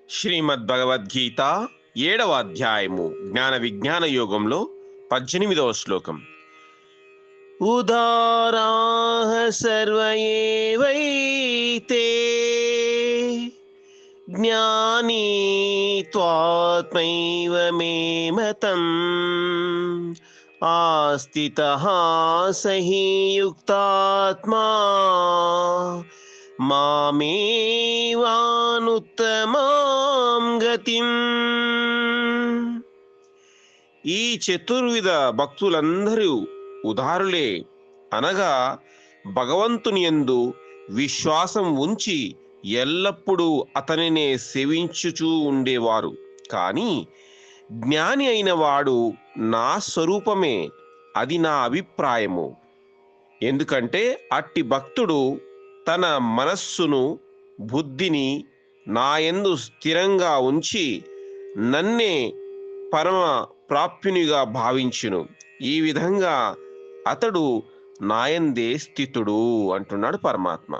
శ్రీమద్భగవద్గీత 7వ అధ్యాయము జ్ఞాన విజ్ఞాన యోగంలో 18వ శ్లోకం. ఉదారాః సర్వ ఏవైతే జ్ఞానీ త్వాత్మైవ మే మతం ఆస్థితః సహి యుక్తాత్మా మామేవానుత్తమాం గతిం. ఈ చతుర్విధ భక్తులందరూ ఉదారులే, అనగా భగవంతుని యందు విశ్వాసం ఉంచి ఎల్లప్పుడూ అతనినే సేవించుచూ ఉండేవారు. కానీ జ్ఞాని అయిన వాడు నా స్వరూపమే, అది నా అభిప్రాయము. ఎందుకంటే అట్టి భక్తుడు తన మనస్సును బుద్ధిని నాయందు స్థిరంగా ఉంచి నన్నే పరమ ప్రాప్యునిగా భావించును. ఈ విధంగా అతడు నాయందే స్థితుడు అంటున్నాడు పరమాత్మ.